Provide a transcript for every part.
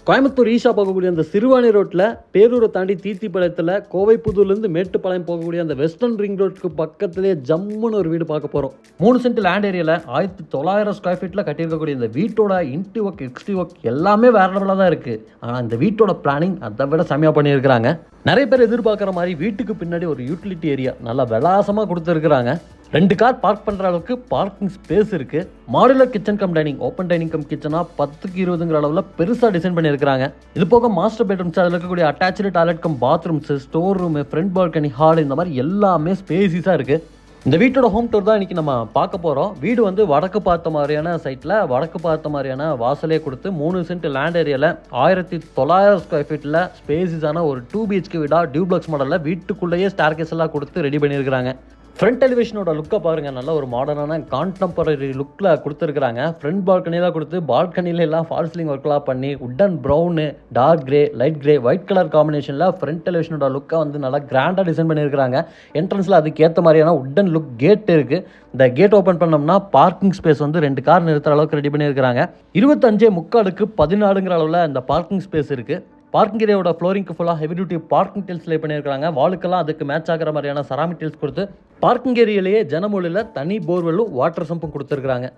கோயம்புத்தூர் ஈஷா போகக்கூடிய அந்த சிறுவாணி ரோட்டில் பேரூரை தாண்டி தீத்திப்பாளையத்தில் கோவை புதூர்லேருந்து மேட்டுப்பாளையம் போகக்கூடிய அந்த வெஸ்டர்ன் ரிங் ரோட்டுக்கு பக்கத்துலேயே ஜம்முன்னு ஒரு வீடு பார்க்க போகிறோம். 3 சென்ட் லேண்ட் ஏரியாவில் 1900 ஸ்கொயர் ஃபீட்டில் கட்டியிருக்கக்கூடிய இந்த வீட்டோட இன்டி ஒர்க் எக்ஸ்டி ஒர்க் எல்லாமே வேற லெவலாக தான் இருக்குது. ஆனால் இந்த வீட்டோட பிளானிங் அதை விட செம்மையாக பண்ணியிருக்கிறாங்க. நிறைய பேர் எதிர்பார்க்குற மாதிரி வீட்டுக்கு பின்னாடி ஒரு யூட்டிலிட்டி ஏரியா நல்லா விலாசமாக கொடுத்துருக்குறாங்க. 2 கார் பார்க் பண்ணுற அளவுக்கு பார்க்கிங் ஸ்பேஸ் இருக்குது. Modular kitchen cum dining, open dining cum கிச்சனாக 10க்கு 20ங்கிற அளவில் பெருசாக டிசைன் பண்ணியிருக்காங்க. இது போக மாஸ்டர் பெட்ரூம்ஸ், அதில் இருக்கக்கூடிய attach toilet cum bathrooms, store room, front balcony, hall, இந்த மாதிரி எல்லாமே ஸ்பேசிஸாக இருக்குது. இந்த வீட்டோட ஹோம் டூர் தான் இன்றைக்கி நம்ம பார்க்க போகிறோம். வீடு வந்து வடக்கு பார்த்த மாதிரியான சைட்டில் வடக்கு பார்த்த மாதிரியான வாசலே கொடுத்து 3 சென்ட் லேண்ட் ஏரியாவில் 1900 ஸ்கொயர் ஃபீட்டில் ஸ்பேசிஸான ஒரு 2 BHK வீடாக டியூப்ளக்ஸ் மாடலில் வீட்டுக்குள்ளேயே ஸ்டார்கேஸ் எல்லாம் கொடுத்து ரெடி பண்ணியிருக்கிறாங்க. ஃப்ரண்ட் எலிவேஷனோட லுக்கை பாருங்கள், நல்ல ஒரு மாடர்னான கான்டெம்பரரி லுக்கில் கொடுத்துருக்குறாங்க. ஃப்ரண்ட் பால்கனிலாம் கொடுத்து பால்கனியில் எல்லாம் ஃபால் சீலிங் ஒர்க்லாம் பண்ணி wooden brown, dark grey, light grey, white colour காம்பினேஷனில் ஃப்ரண்ட் எலிவேஷனோட லுக்கை வந்து நல்லா கிராண்டாக டிசைன் பண்ணியிருக்கிறாங்க. என்ட்ரன்ஸில் அதுக்கு ஏற்ற மாதிரியான உட்டன் லுக் கேட் இருக்குது. இந்த கேட் ஓப்பன் பண்ணோம்னா பார்க்கிங் ஸ்பேஸ் வந்து 2 கார் நிறுத்துற அளவுக்கு ரெடி பண்ணியிருக்கிறாங்க. 25.75 14ங்கிற அளவில் இந்த பார்க்கிங் ஸ்பேஸ் இருக்குது. பார்க்கிங் ஏரியாவோட ஃப்ளோரிங்க்கு ஃபுல்லாக ஹெவி டியூட்டி பார்க்கிங் டீல்ஸ் லே பண்ணியிருக்காங்க. வாலுக்கெல்லாம் அதுக்கு மேட்ச் ஆகிற மாதிரியான செராமிக் டீல்ஸ் கொடுத்து பார்க்கிங் ஏரியாலேயே ஜனமொழியில் தனி போர்வெல்லும் வாட்டர் சம்பும் கொடுத்துருக்குறாங்க.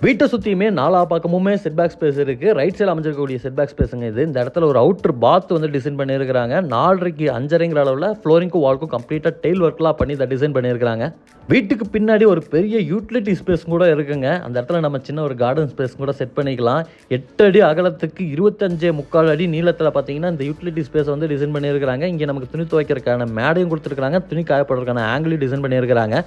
வீட்டை சுற்றியுமே 4 பக்கமுமே செட்பேக் ஸ்பேஸ் இருக்குது. ரைட் சைடில் அமைஞ்சிருக்கக்கூடிய செட்பேக் ஸ்பேஸுங்க இது. இந்த இடத்துல ஒரு அவுட்டர் பாத் வந்து டிசைன் பண்ணியிருக்கிறாங்க. 4.5க்கு 5.5ங்கிற அளவில் ஃப்ளோரிங்க்கும் வால்க்கும் கம்ப்ளீட்டாக டெயில் ஒர்க்லாம் பண்ணி இதை டிசைன் பண்ணியிருக்கிறாங்க. வீட்டுக்கு பின்னாடி ஒரு பெரிய யூட்டிலிட்டி ஸ்பேஸ் கூட இருக்குங்க. அந்த இடத்துல நம்ம சின்ன ஒரு கார்டன் ஸ்பேஸ் கூட செட் பண்ணிக்கலாம். 8 அடி அகலத்துக்கு 25.75 அடி நீளத்தில் பார்த்தீங்கன்னா இந்த யூட்டிலிட்டி ஸ்பேஸ் வந்து டிசைன் பண்ணியிருக்கிறாங்க. இங்கே நமக்கு துணி துவைக்கிறதுக்கான மேடையும் கொடுத்துருக்காங்க. துணி காயப்படுறதுக்கான ஆங்கிளையும் டிசைன் பண்ணியிருக்கிறாங்க.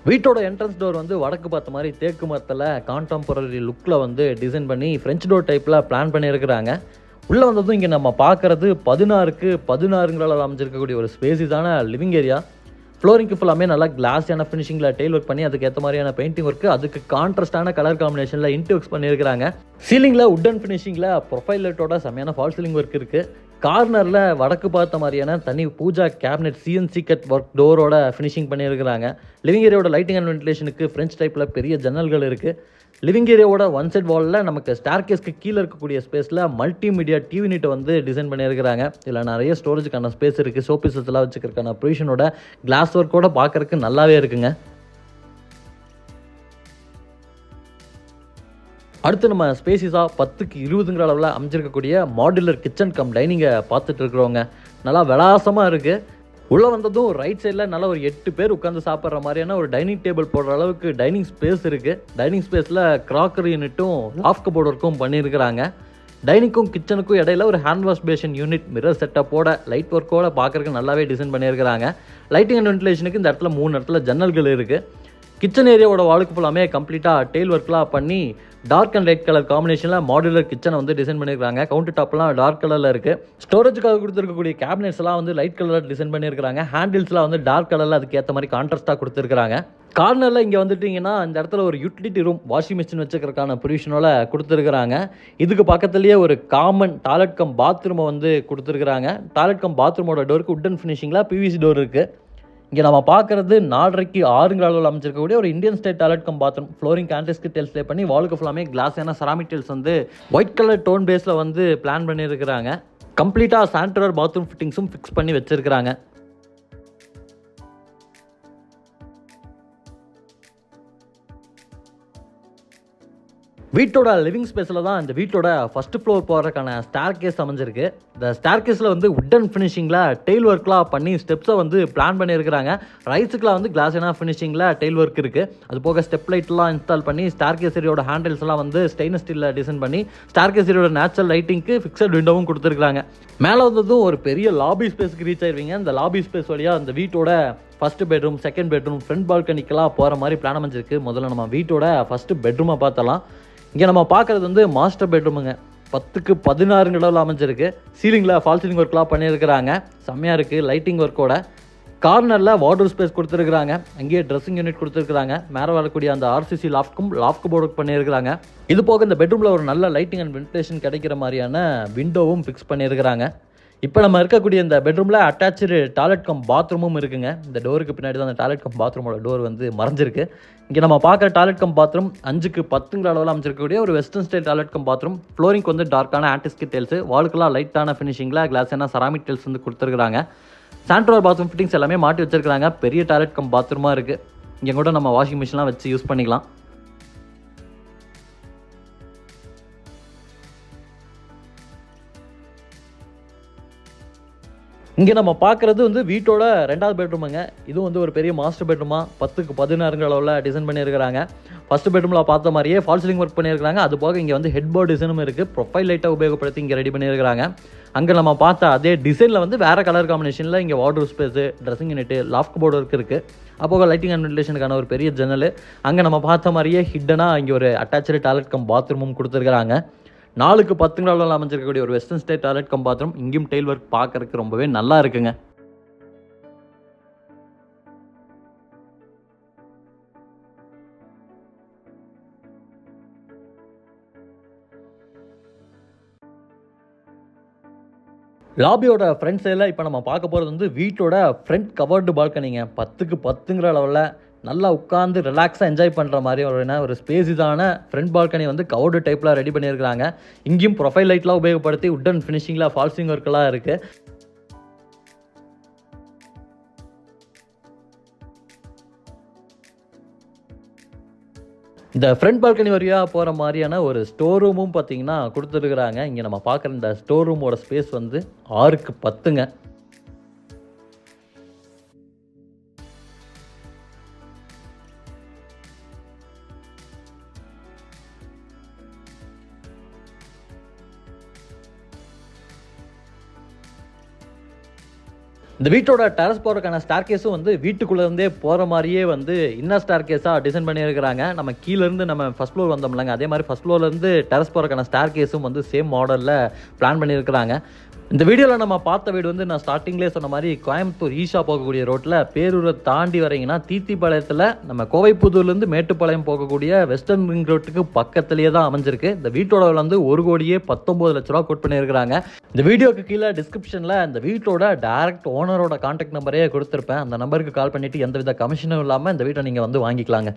வீட்டோட என்ட்ரன்ஸ் டோர் வந்து வடக்கு பார்த்த மாதிரி தேக்கு மரத்தில் கான்டெம்பரரி லுக்கில் வந்து டிசைன் பண்ணி ஃப்ரெஞ்ச் டோர் டைப்பில் பிளான் பண்ணியிருக்கிறாங்க. உள்ளே வந்ததும் இங்கே நம்ம பார்க்குறது 16க்கு 16ங்கிற அமைஞ்சிருக்கக்கூடிய ஒரு ஸ்பேசிஸான லிவிங் ஏரியா. ஃப்ளோரிங்க்கு ஃபுல்லாமே நல்லா கிளாஸியான ஃபினிஷிங்கில் டெயில் ஒர்க் பண்ணி அதுக்கு ஏற்ற மாதிரியான பெயிண்டிங் ஒர்க்கு, அதுக்கு கான்ட்ராஸ்டான கலர் காம்பினேஷனில் இன்டி ஒர்க்ஸ் பண்ணியிருக்கிறாங்க. சீலிங்கில் உட்டன் ஃபினிஷிங்கில் ப்ரொஃபைல் லைட்டோட செம்மையான ஃபால் சீலிங் ஒர்க் இருக்குது. கார்னரில் வடக்கு பார்த்த மாதிரியான தனி puja cabinet CNC cut work டோரோட ஃபினிஷிங் பண்ணியிருக்கிறாங்க. லிவிங் ஏரியாவோட லைட்டிங் அண்ட் வென்டிலேஷனுக்கு ஃப்ரெஞ்ச் டைப்பில் பெரிய ஜன்னல்கள் இருக்குது. லிவிங் ஏரியாவோட 1 சைட் வாலில் நமக்கு ஸ்டார்கேஸ்க்கு கீழே இருக்கக்கூடிய ஸ்பேஸில் மல்டிமீடியா டிவி யூனிட்டை வந்து டிசைன் பண்ணியிருக்கிறாங்க. இதில் நிறைய ஸ்டோரேஜுக்கான ஸ்பேஸ் இருக்குது. ஷோபீசஸ் எல்லாம் வச்சுக்கிறதுக்கான ப்ரொவிஷனோட கிளாஸ் ஒர்க்கோட பார்க்கறதுக்கு நல்லாவே இருக்குங்க. அடுத்து நம்ம ஸ்பேசிஸாக 10க்கு 20ங்கிற அளவில் அமைஞ்சிருக்கக்கூடிய மாடுலர் கிச்சன் கம் டைனிங்கை பார்த்துட்டு இருக்கிறவங்க. நல்லா விலாசமாக இருக்குது. உள்ளே வந்ததும் ரைட் சைடில் நல்லா ஒரு 8 பேர் உட்காந்து சாப்பிட்ற மாதிரியான ஒரு டைனிங் டேபிள் போடுற அளவுக்கு டைனிங் ஸ்பேஸ் இருக்குது. டைனிங் ஸ்பேஸில் கிராக்கரி யூனிட்டும் லாஃப்ட் கபோர்ட் ஒர்க்கும் பண்ணியிருக்கிறாங்க. டைனிங்க்கும் கிச்சனுக்கும் இடையில ஒரு hand wash basin unit mirror செட்டப்போட லைட் ஒர்க்கோட பார்க்குறதுக்கு நல்லாவே டிசைன் பண்ணியிருக்கிறாங்க. லைட்டிங் அண்ட் வென்டிலேஷனுக்கு இந்த இடத்துல 3 இடத்துல ஜன்னல்கள் இருக்குது. கிச்சன் ஏரியாவோட வாலுக்கு ஃபுல்லாமே கம்ப்ளீட்டாக டெயில் ஒர்க்லாம் பண்ணி டார்க் அண்ட் லைட் கலர் காம்பினேஷனில் மாடுலர் கிச்சனை வந்து டிசைன் பண்ணியிருக்காங்க. கவுண்டர் டாப்லாம் டார்க் கலரில் இருக்குது. ஸ்டோரேஜுக்காக கொடுத்துருக்கக்கூடிய கேபினெட்ஸ் எல்லாம் வந்து லைட் கலரில் டிசைன் பண்ணியிருக்காங்க. ஹேண்டில்ஸ்லாம் வந்து டார்க் கலரில் அதுக்கு ஏற்ற மாதிரி கான்ட்ராஸ்ட்டாக கொடுத்துருக்காங்க. கார்னரில் இங்கே வந்துட்டிங்கன்னா இந்த இடத்துல ஒரு யூட்டிலிட்டி ரூம், வாஷிங் மிஷின் வச்சுக்கிறதுக்கான ப்ரொவிஷனோட கொடுத்துருக்குறாங்க. இதுக்கு பக்கத்துலேயே ஒரு காமன் டாய்லெட் கம் பாத்ரூமை வந்து கொடுத்துருக்குறாங்க. டாய்லெட் கம் பாத்ரூமோட டோருக்கு உட்டன் ஃபினிஷிங்கில் PVC டோர் இருக்குது. இங்கே நம்ம பார்க்குறது 4.5க்கு 6ங்கிற அளவில் அமைச்சிருக்கக்கூடிய ஒரு Indian style toilet cum bathroom. Flooring antiskid tiles lay பண்ணி வாலுக்கு ஃபுல்லாமே கிளாஸான செராமிக் டெல்ஸ் வந்து ஒயிட் கலர் டோன் பேஸில் வந்து பிளான் பண்ணியிருக்கிறாங்க. கம்ப்ளீட்டாக சானிட்டரி பாத்ரூம் ஃபிட்டிங்ஸும் ஃபிக்ஸ் பண்ணி வச்சுருக்கிறாங்க. வீட்டோட லிவிங் ஸ்பேஸில் தான் இந்த வீட்டோட ஃபஸ்ட் ஃப்ளோர் போகிறதுக்கான ஸ்டார்கேஸ் அமைஞ்சிருக்கு. இந்த ஸ்டார்கேஸில் வந்து உட்டன் ஃபினிஷிங்கில் டெயில் ஒர்க்லாம் பண்ணி ஸ்டெப்ஸை வந்து பிளான் பண்ணியிருக்கிறாங்க. ரைஸுக்குலாம் வந்து கிளாஸான ஃபினிஷிங்கில் டெயில் ஒர்க் இருக்குது. அது போக ஸ்டெப் லைட்லாம் இன்ஸ்டால் பண்ணி ஸ்டார்கேஸ் ஏரியோட ஹேண்டில்ஸ்லாம் வந்து ஸ்டெயின்லெஸ் ஸ்டீலில் டிசைன் பண்ணி ஸ்டார்கேஸ் ஏரியோட நேச்சுரல் லைட்டிங்க்கு ஃபிக்ஸட் விண்டோவும் கொடுத்துருக்காங்க. மேலே வந்ததும் ஒரு பெரிய லாபி ஸ்பேஸ்க்கு ரீச் ஆயிருவீங்க. இந்த லாபி ஸ்பேஸ் வழியாக அந்த வீட்டோட first bedroom, second bedroom, front பால்கனிக்கெல்லாம் போகிற மாதிரி பிளான் அமைஞ்சிருக்கு. முதல்ல நம்ம வீட்டோட ஃபஸ்ட்டு பெட்ரூமை பார்த்தலாம். இங்கே நம்ம பார்க்குறது வந்து மாஸ்டர் பெட்ரூமுங்க. 10க்கு 16ங்கிற அளவில் அமைஞ்சிருக்கு. சீலிங்கில் ஃபால் சீலிங் ஒர்க்லாம் பண்ணியிருக்கிறாங்க. செம்மையாக இருக்குது லைட்டிங் ஒர்க்கோட. கார்னரில் வார்ட்ரோப் ஸ்பேஸ் கொடுத்துருக்குறாங்க. அங்கேயே ட்ரெஸ்ஸிங் யூனிட் கொடுத்துருக்குறாங்க. மேலே வரக்கூடிய அந்த RCC லாஃப்ட் கபோர்ட் ஒர்க் பண்ணியிருக்கிறாங்க. இது போக இந்த பெட்ரூமில் ஒரு நல்ல லைட்டிங் அண்ட் வென்டிலேஷன் கிடைக்கிற மாதிரியான விண்டோவும் ஃபிக்ஸ் பண்ணியிருக்கிறாங்க. இப்போ நம்ம இருக்கக்கூடிய இந்த பெட்ரூமில் அட்டாச்சு டாய்லெட் கம் பாத்ரூமும் இருக்குங்க. இந்த டோருக்கு பின்னாடி தான் அந்த டாய்லெட் கம் பாத்ரூமோட டோர் வந்து மறைஞ்சிருக்கு. இங்கே நம்ம பார்க்குற டாய்லெட் கம் பாத்ரூம் 5க்கு 10ங்கிற அளவில் அமைச்சிருக்கக்கூடிய ஒரு western style toilet cum bathroom. ஃப்ளோரிங்க்கு வந்து டார்க்கான ஆன்டிஸ்கிட் டைல்ஸு, வாலுக்கெல்லாம் லைட்டான ஃபினிஷிங்கில் கிளாஸான செராமிக் டைல்ஸ் வந்து கொடுத்துருக்காங்க. சாண்ட்ரோர் பாத்ரூம் ஃபிட்டிங்ஸ் எல்லாமே மாட்டி வச்சிருக்காங்க. பெரிய டாய்லெட் கம் பாத்ரூமாக இருக்குது. இங்கே கூட நம்ம வாஷிங் மிஷின்லாம் வச்சு யூஸ் பண்ணிக்கலாம். இங்கே நம்ம பார்க்குறது வந்து வீட்டோட 2வது பெட்ரூமுங்க. இதுவும் வந்து ஒரு பெரிய மாஸ்டர் பெட்ரூமாக 10க்கு 16ங்கிற அளவில் டிசைன் பண்ணியிருக்கிறாங்க. ஃபஸ்ட்டு பெட்ரூமில் பார்த்த மாதிரியே ஃபால் சீலிங் ஒர்க் பண்ணியிருக்காங்க. அது போக இங்கே வந்து ஹெட் போர்ட் டிசைனும் இருக்குது. ப்ரொஃபைல் லைட்டாக உபயோகப்படுத்தி இங்கே ரெடி பண்ணியிருக்காங்க. அங்கே நம்ம பார்த்த அதே டிசைனில் வந்து வேறு கலர் காம்பினேஷனில் இங்கே wardrobe space, dressing unit, loft board work இருக்குது. அப்போது லைட்டிங் அண்ட் வென்டிலேஷனுக்கான ஒரு பெரிய ஜன்னல். அங்கே நம்ம பார்த்த மாதிரியே ஹிட்டனாக இங்கே ஒரு அட்டாச்சு டாய்லெட் கம் பாத்ரூமும் கொடுத்துருக்காங்க. 4க்கு 10ங்கிற அளவில் அமைஞ்சிருக்கக்கூடிய ஒரு western style toilet cum bathroom. இங்கேயும் டைல் ஒர்க் பார்க்கறதுக்கு ரொம்பவே நல்லா இருக்குங்க. லாபியோட ஃப்ரண்ட் சைடில் இப்போ நம்ம பார்க்க போகிறது வந்து வீட்டோட ஃப்ரண்ட் கவர்டு பால்கனிங்க. 10க்கு 10ங்கிற அளவில் நல்லா உட்காந்து ரிலாக்ஸாக என்ஜாய் பண்ணுற மாதிரி ஒரு ஸ்பேஸிஸான ஃப்ரண்ட் பால்கனி வந்து கவர்டு டைப்பில் ரெடி பண்ணியிருக்கிறாங்க. இங்கேயும் ப்ரொஃபைல் லைட்லாம் உபயோகப்படுத்தி உட்டன் ஃபினிஷிங்கில் ஃபால்சிங் ஒர்க்கெல்லாம் இருக்குது. இந்த ஃப்ரண்ட் பால்கனி வழியாக போகிற மாதிரியான ஒரு ஸ்டோர் ரூமும் பார்த்தீங்கன்னா கொடுத்துருக்குறாங்க. இங்கே நம்ம பார்க்குற இந்த ஸ்டோர் ரூமோட ஸ்பேஸ் வந்து 6க்கு 10ங்க. இந்த வீட்டோட டெரஸ் போகிறதுக்கான ஸ்டார் கேஸும் வந்து வீட்டுக்குள்ளேருந்தே போகிற மாதிரியே வந்து இன்னர் ஸ்டார் கேஸாக டிசைன் பண்ணியிருக்கிறாங்க. நம்ம கீழேருந்து நம்ம ஃபஸ்ட் ஃப்ளோர் வந்தோம்லங்க, அதே மாதிரி ஃபஸ்ட் ஃப்ளோர்லேருந்து டெரஸ் போகிறதுக்கான ஸ்டார் கேஸும் வந்து சேம் மாடலில் பிளான் பண்ணியிருக்கிறாங்க. இந்த வீடியோவில் நம்ம பார்த்த வீடு வந்து நான் ஸ்டார்டிங்லேயே சொன்ன மாதிரி கோயம்புத்தூர் ஈஷா போகக்கூடிய ரோட்டில் பேரூரை தாண்டி வரீங்கன்னா தீத்திப்பாளையத்தில் நம்ம கோவைப்புதூர்லேருந்து மேட்டுப்பாளையம் போகக்கூடிய வெஸ்டர்ன் ரிங் ரோட்டுக்கு பக்கத்துலேயே தான் அமைஞ்சிருக்கு. இந்த வீட்டோட வந்து 1,19,00,000 கோட் பண்ணியிருக்கிறாங்க. இந்த வீடியோக்கு கீழே டிஸ்கிரிப்ஷனில் இந்த வீட்டோட டைரக்ட் ஓனரோட கான்டாக்ட் நம்பரே கொடுத்துருப்பேன். அந்த நம்பருக்கு கால் பண்ணிவிட்டு எந்தவித கமிஷனும் இல்லாமல் இந்த வீட்டை நீங்கள் வந்து வாங்கிக்கலாங்க.